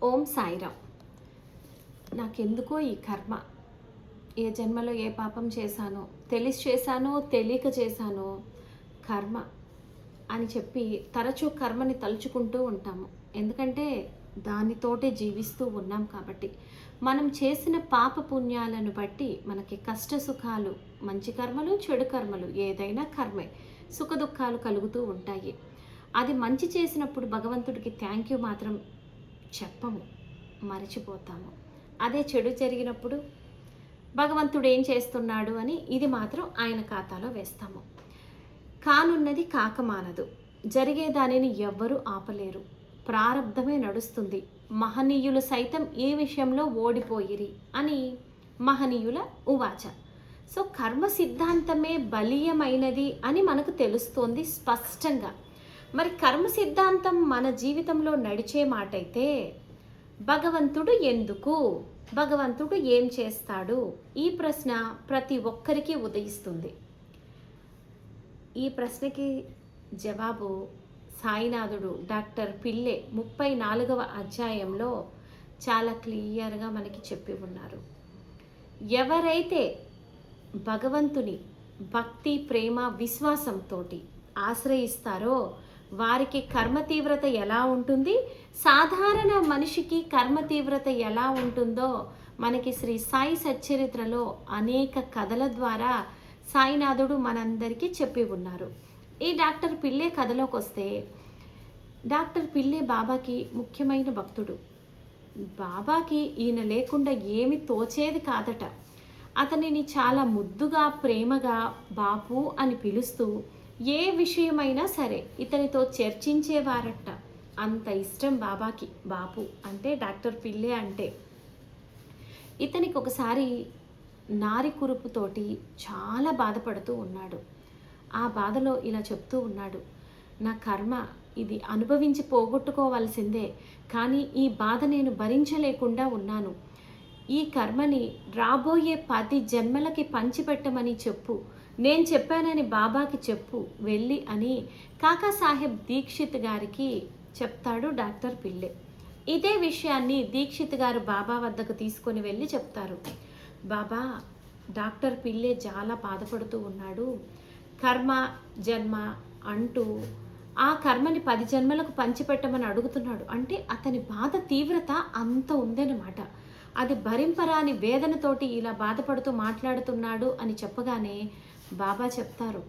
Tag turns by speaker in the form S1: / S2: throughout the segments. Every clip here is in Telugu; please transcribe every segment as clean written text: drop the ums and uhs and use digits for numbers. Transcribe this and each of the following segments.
S1: ఓం సాయిరామ్. నాకెందుకో ఈ కర్మ, ఏ జన్మలో ఏ పాపం చేశానో, తెలిసి చేశానో తెలియక చేశానో కర్మ అని చెప్పి తరచూ కర్మని తలుచుకుంటూ ఉంటాము. ఎందుకంటే దానితోటే జీవిస్తూ ఉన్నాం కాబట్టి. మనం చేసిన పాప పుణ్యాలను బట్టి మనకి కష్ట సుఖాలు, మంచి కర్మలు చెడు కర్మలు ఏదైనా కర్మే, సుఖ దుఃఖాలు కలుగుతూ ఉంటాయి. అది మంచి చేసినప్పుడు భగవంతుడికి థ్యాంక్ యూ మాత్రం చెప్పము, మరచిపోతాము. అదే చెడు జరిగినప్పుడు భగవంతుడు ఏం చేస్తున్నాడు అని ఇది మాత్రం ఆయన ఖాతాలో వేస్తాము. కానున్నది కాకమానదు, జరిగే దానిని ఎవ్వరూ ఆపలేరు, ప్రారబ్ధమే నడుస్తుంది. మహనీయులు సైతం ఈ విషయంలో ఓడిపోయిరి అని మహనీయుల ఉవాచ. సో కర్మ సిద్ధాంతమే బలీయమైనది అని మనకు తెలుస్తోంది స్పష్టంగా. మరి కర్మ సిద్ధాంతం మన జీవితంలో నడిచే మాటైతే భగవంతుడు ఎందుకు, భగవంతుడు ఏం చేస్తాడు, ఈ ప్రశ్న ప్రతి ఒక్కరికి ఉదయిస్తుంది. ఈ ప్రశ్నకి జవాబు సాయినాథుడు డాక్టర్ పిల్లే 34వ అధ్యాయంలో చాలా క్లియర్గా మనకి చెప్పి ఉన్నారు. ఎవరైతే భగవంతుని భక్తి, ప్రేమ, విశ్వాసంతో ఆశ్రయిస్తారో వారికి కర్మ తీవ్రత ఎలా ఉంటుంది, సాధారణ మనిషికి కర్మ తీవ్రత ఎలా ఉంటుందో మనకి శ్రీ సాయి సచ్చరిత్రలో అనేక కథల ద్వారా సాయినాథుడు మనందరికీ చెప్పి ఉన్నారు. ఈ డాక్టర్ పిల్లే కథలోకి వస్తే, డాక్టర్ పిల్లే బాబాకి ముఖ్యమైన భక్తుడు. బాబాకి ఈయన లేకుండా ఏమి తోచేది కాదట. అతనిని చాలా ముద్దుగా, ప్రేమగా బాపు అని పిలుస్తూ ఏ విషయమైనా సరే ఇతనితో చర్చించేవారట. అంత ఇష్టం బాబాకి బాపు అంటే, డాక్టర్ పిల్లే అంటే. ఇతనికి ఒకసారి నారి కురుపుతోటి చాలా బాధపడుతూ ఉన్నాడు. ఆ బాధలో ఇలా చెప్తూ ఉన్నాడు, నా కర్మ ఇది అనుభవించి పోగొట్టుకోవాల్సిందే, కానీ ఈ బాధ నేను భరించలేకుండా ఉన్నాను. ఈ కర్మని రాబోయే 10 జన్మలకి పంచిపెట్టమని చెప్పు, నేను చెప్పానని బాబాకి చెప్పు వెళ్ళి అని కాకాసాహెబ్ దీక్షిత్ గారికి చెప్తాడు డాక్టర్ పిల్లే. ఇదే విషయాన్ని దీక్షిత్ గారు బాబా వద్దకు తీసుకొని వెళ్ళి చెప్తారు. బాబా, డాక్టర్ పిల్లే చాలా బాధపడుతూ ఉన్నాడు, కర్మ జన్మ అంటూ ఆ కర్మని 10 జన్మలకు పంచిపెట్టమని అడుగుతున్నాడు. అంటే అతని బాధ తీవ్రత అంత ఉందన్నమాట. అది భరింపరాని వేదనతోటి ఇలా బాధపడుతూ మాట్లాడుతున్నాడు అని చెప్పగానే బాబా చెప్తారు,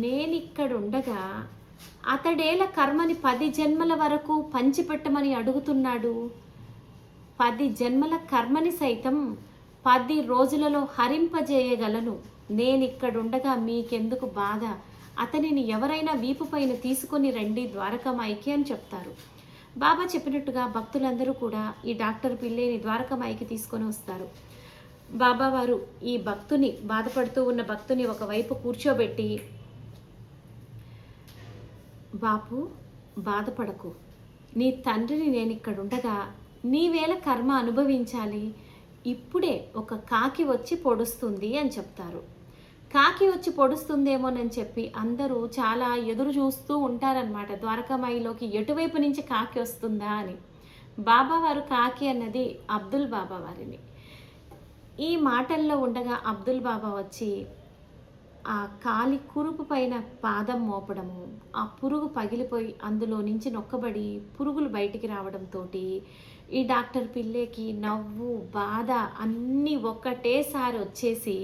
S1: నేనిక్కడుండగా అతడేల కర్మని 10 జన్మల వరకు పంచిపెట్టమని అడుగుతున్నాడు. 10 జన్మల కర్మని సైతం 10 రోజులలో హరింపజేయగలను. నేనిక్కడుండగా మీకెందుకు బాధ, అతనిని ఎవరైనా వీపు పైన తీసుకొని రండి ద్వారకామాయికి అని చెప్తారు. బాబా చెప్పినట్టుగా భక్తులందరూ కూడా ఈ డాక్టర్ పిల్లేని ద్వారకామాయికి తీసుకొని వస్తారు. బాబా వారు ఈ భక్తుని, బాధపడుతూ ఉన్న భక్తుని ఒకవైపు కూర్చోబెట్టి, బాపు బాధపడకు, నీ తండ్రిని నేను ఇక్కడుండగా నీవేళ కర్మ అనుభవించాలి, ఇప్పుడే ఒక కాకి వచ్చి పొడుస్తుంది అని చెప్తారు. కాకి వచ్చి పొడుస్తుందేమోనని చెప్పి అందరూ చాలా ఎదురు చూస్తూ ఉంటారనమాట, ద్వారకామాయిలోకి ఎటువైపు నుంచి కాకి వస్తుందా అని. బాబావారు కాకి అన్నది అబ్దుల్ బాబా వారిని. ఈ మాటల్లో ఉండగా అబ్దుల్ బాబా వచ్చి ఆ కాలి కురుపు పైన పాదం మోపడము, ఆ పురుగు పగిలిపోయి అందులో నుంచి నొక్కబడి పురుగులు బయటికి రావడంతో ఈ డాక్టర్ పిల్లేకి నవ్వు, బాధ అన్నీ ఒక్కటేసారి వచ్చేసి,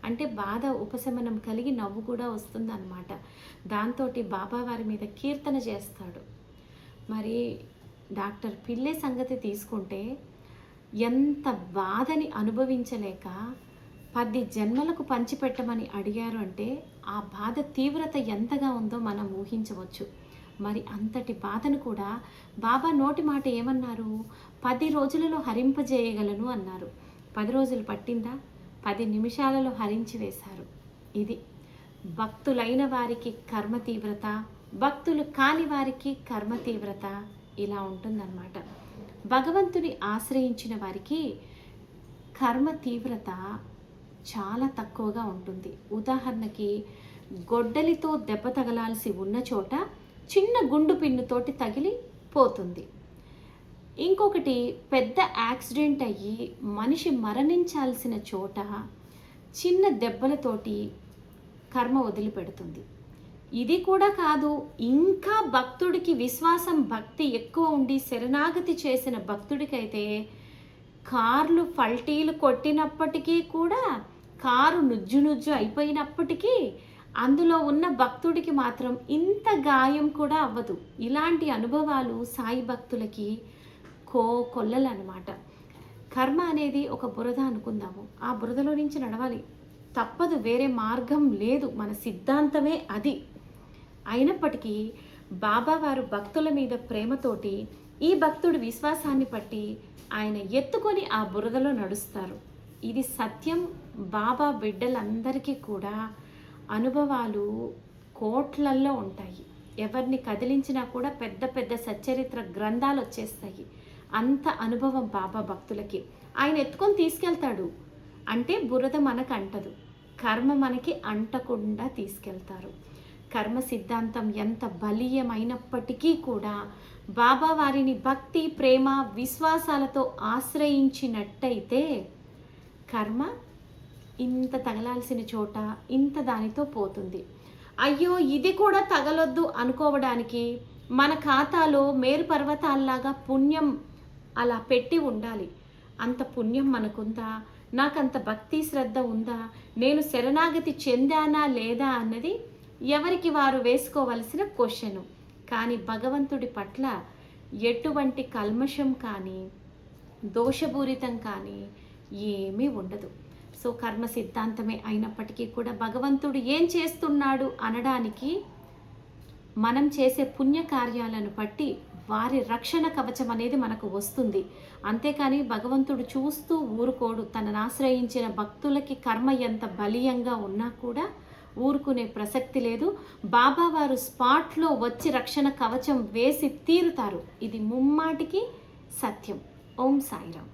S1: అంటే బాధ ఉపశమనం కలిగి నవ్వు కూడా వస్తుందన్నమాట. దాంతో బాబా వారి మీద కీర్తన చేస్తాడు. మరి డాక్టర్ పిల్లే సంగతి తీసుకుంటే ఎంత బాధని అనుభవించలేక 10 జన్మలకు పంచిపెట్టమని అడిగారు అంటే ఆ బాధ తీవ్రత ఎంతగా ఉందో మనం ఊహించవచ్చు. మరి అంతటి బాధను కూడా బాబా నోటి మాట ఏమన్నారు, 10 రోజులలో హరింపజేయగలను అన్నారు. 10 రోజులు పట్టిందా? 10 నిమిషాలలో హరించి వేశారు. ఇది భక్తులైన వారికి కర్మ తీవ్రత, భక్తులు కాని వారికి కర్మ తీవ్రత ఇలా ఉంటుందన్నమాట. భగవంతుని ఆశ్రయించిన వారికి కర్మ తీవ్రత చాలా తక్కువగా ఉంటుంది. ఉదాహరణకి గొడ్డలితో దెబ్బ తగలాల్సి ఉన్న చోట చిన్న గుండు పిన్నుతోటి తగిలి పోతుంది. ఇంకొకటి, పెద్ద యాక్సిడెంట్ అయ్యి మనిషి మరణించాల్సిన చోట చిన్న దెబ్బలతోటి కర్మ వదిలిపెడుతుంది. ఇది కూడా కాదు, ఇంకా భక్తుడికి విశ్వాసం భక్తి ఎక్కువ ఉండి శరణాగతి చేసిన భక్తుడికైతే కార్లు పల్టీలు కొట్టినప్పటికీ కూడా, కారు నుజ్జు నుజ్జు అయిపోయినప్పటికీ అందులో ఉన్న భక్తుడికి మాత్రం ఇంత గాయం కూడా అవ్వదు. ఇలాంటి అనుభవాలు సాయి భక్తులకి కొల్లలన్నమాట. కర్మ అనేది ఒక బురద అనుకుందాము. ఆ బురదలో నుంచి నడవాలి, తప్పదు, వేరే మార్గం లేదు, మన సిద్ధాంతమే అది. అయినప్పటికీ బాబా వారు భక్తుల మీద ప్రేమతోటి ఈ భక్తుడి విశ్వాసాన్ని పట్టి ఆయన ఎత్తుకొని ఆ బురదలో నడుస్తారు. ఇది సత్యం. బాబా బిడ్డలందరికీ కూడా అనుభవాలు కోట్లల్లో ఉంటాయి. ఎవరిని కదిలించినా కూడా పెద్ద పెద్ద సచ్చరిత్ర గ్రంథాలు వచ్చేస్తాయి. అంత అనుభవం బాబా భక్తులకి. ఆయన ఎత్తుకొని తీసుకెళ్తాడు అంటే బురద మనకు అంటదు, కర్మ మనకి అంటకుండా తీసుకెళ్తారు. కర్మ సిద్ధాంతం ఎంత బలీయమైనప్పటికీ కూడా బాబా వారిని భక్తి, ప్రేమ, విశ్వాసాలతో ఆశ్రయించినట్టయితే కర్మ ఇంత తగలాల్సిన చోట ఇంత దానితో పోతుంది. అయ్యో ఇది కూడా తగలొద్దు అనుకోవడానికి మన ఖాతాలో మేరు పర్వతాల్లాగా పుణ్యం అలా పెట్టి ఉండాలి. అంత పుణ్యం మనకుందా, నాకంత భక్తి శ్రద్ధ ఉందా, నేను శరణాగతి చెందానా లేదా అన్నది ఎవరికి వారు వేసుకోవలసిన క్వశ్చను. కానీ భగవంతుడి పట్ల ఎటువంటి కల్మషం కానీ దోషపూరితం కానీ ఏమీ ఉండదు. సో కర్మ సిద్ధాంతమే అయినప్పటికీ కూడా భగవంతుడు ఏం చేస్తున్నాడు అనడానికి మనం చేసే పుణ్యకార్యాలను బట్టి వారి రక్షణ కవచం అనేది మనకు వస్తుంది. అంతేకాని భగవంతుడు చూస్తూ ఊరుకోడు. తనను ఆశ్రయించిన భక్తులకి కర్మ ఎంత బలీయంగా ఉన్నా కూడా ఊరుకునే ప్రసక్తి లేదు. బాబా వారు స్పాట్లో వచ్చి రక్షణ కవచం వేసి తీరుతారు. ఇది ముమ్మాటికి సత్యం. ఓం సాయిరామ్.